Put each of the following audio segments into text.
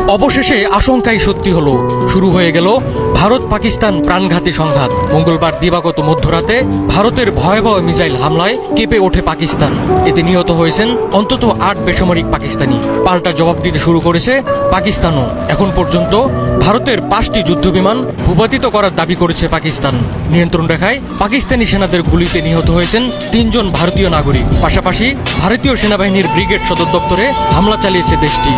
অবশেষে আশঙ্কাই সত্যি হলো, শুরু হয়ে গেল ভারত পাকিস্তান প্রাণঘাতী সংঘাত। মঙ্গলবার দিবাগত মধ্যরাতে ভারতের ভয়াবহ মিসাইল হামলায় কেঁপে ওঠে পাকিস্তান। এতে নিহত হয়েছেন অন্তত ৮ বেসামরিক পাকিস্তানি। পাল্টা জবাব দিতে শুরু করেছে পাকিস্তানও। এখন পর্যন্ত ভারতের ৫টি যুদ্ধবিমান ভূপাতিত করার দাবি করেছে পাকিস্তান। নিয়ন্ত্রণ রেখায় পাকিস্তানি সেনাদের গুলিতে নিহত হয়েছেন ৩ জন ভারতীয় নাগরিক। পাশাপাশি ভারতীয় সেনাবাহিনীর ব্রিগেড সদর দপ্তরে হামলা চালিয়েছে দেশটি।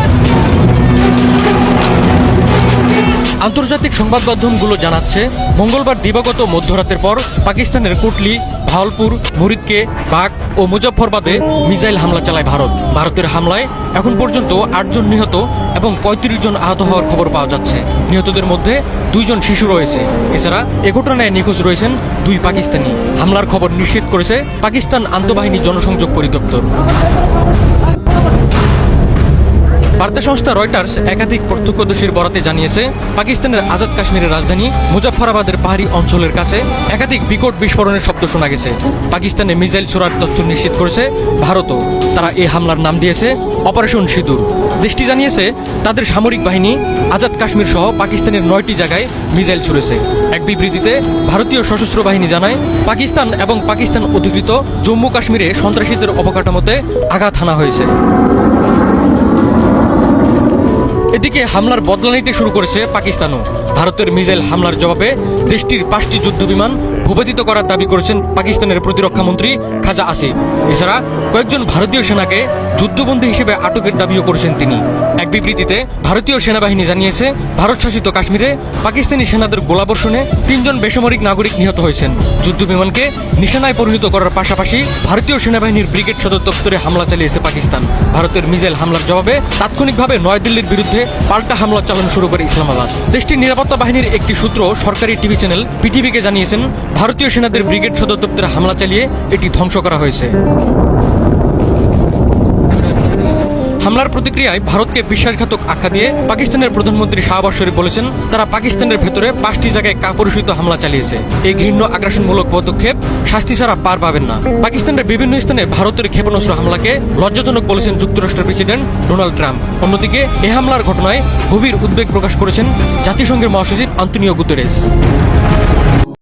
আন্তর্জাতিক সংবাদ মাধ্যমগুলো জানাচ্ছে, মঙ্গলবার দিবাগত মধ্যরাতের পর পাকিস্তানের কোটলি, ভাওয়ালপুর, মুরিদকে, বাগ ও মুজফ্ফরবাদে মিসাইল হামলা চালায় ভারত। ভারতের হামলায় এখন পর্যন্ত ৮ জন নিহত এবং ৩৫ জন আহত হওয়ার খবর পাওয়া যাচ্ছে। নিহতদের মধ্যে ২ জন শিশু রয়েছে। এছাড়া এ ঘটনায় নিখোঁজ রয়েছেন ২ পাকিস্তানি। হামলার খবর নিশ্চিত করেছে পাকিস্তান আন্তঃবাহিনী জনসংযোগ পরিদপ্তর। বার্তা সংস্থা রয়টার্স একাধিক প্রত্যক্ষদর্শীর বরাতে জানিয়েছে, পাকিস্তানের আজাদ কাশ্মীরের রাজধানী মুজফ্ফরাবাদের পাহাড়ি অঞ্চলের কাছে একাধিক বিকট বিস্ফোরণের শব্দ শোনা গেছে। পাকিস্তানে মিসাইল ছোড়ার তথ্য নিশ্চিত করেছে ভারতও। তারা এই হামলার নাম দিয়েছে অপারেশন সিঁদুর। দেশটি জানিয়েছে, তাদের সামরিক বাহিনী আজাদ কাশ্মীর সহ পাকিস্তানের ৯টি জায়গায় মিসাইল ছুড়েছে। এক বিবৃতিতে ভারতীয় সশস্ত্র বাহিনী জানায়, পাকিস্তান এবং পাকিস্তান অধিকৃত জম্মু কাশ্মীরে সন্ত্রাসীদের অবকাঠামোতে আঘাত হানা হয়েছে। এদিকে হামলার বদলা নিতে শুরু করেছে পাকিস্তানও। ভারতের মিসাইল হামলার জবাবে দেশটির ৫টি যুদ্ধবিমান ভূপাতিত করার দাবি করেছেন পাকিস্তানের প্রতিরক্ষা মন্ত্রী খাজা আসিফ। এছাড়া কয়েকজন ভারতীয় সেনাকে যুদ্ধবন্দী হিসেবে আটকের দাবিও করেছেন তিনি। এক বিবৃতিতে ভারতীয় সেনাবাহিনী জানিয়েছে, ভারত শাসিত কাশ্মীরে পাকিস্তানি সেনাদের গোলাবর্ষণে ৩ জন বেসামরিক নাগরিক নিহত হয়েছেন। যুদ্ধবিমানকে নিশানায় পরিণত করার পাশাপাশি ভারতীয় সেনাবাহিনীর ব্রিগেড সদর দপ্তরে হামলা চালিয়েছে পাকিস্তান। ভারতের মিসাইল হামলার জবাবে তাৎক্ষণিকভাবে নয়াদিল্লির বিরুদ্ধে পাল্টা হামলা চালানো শুরু করে ইসলামাবাদ। দেশটির নিরাপত্তা বাহিনীর একটি সূত্র সরকারি টিভি চ্যানেল পিটিভিকে জানিয়েছেন, ভারতীয় সেনাদের ব্রিগেড সদর দপ্তরে হামলা চালিয়ে এটি ধ্বংস করা হয়েছে। হামলার প্রতিক্রিয়ায় ভারতকে বিশ্বাসঘাতক আখ্যা দিয়ে পাকিস্তানের প্রধানমন্ত্রী শাহবাজ শরীফ বলেছেন, তারা পাকিস্তানের ভেতরে ৫টি জায়গায় কাপুরুষিত হামলা চালিয়েছে। এই ঘৃণ্য আগ্রাসনমূলক পদক্ষেপ শাস্তি ছাড়া পার পাবেন না। পাকিস্তানের বিভিন্ন স্থানে ভারতের ক্ষেপণাস্ত্র হামলাকে লজ্জাজনক বলেছেন যুক্তরাষ্ট্রের প্রেসিডেন্ট ডোনাল্ড ট্রাম্প। অন্যদিকে এ হামলার ঘটনায় গভীর উদ্বেগ প্রকাশ করেছেন জাতিসংঘের মহাসচিব আন্তোনিও গুতেরেস।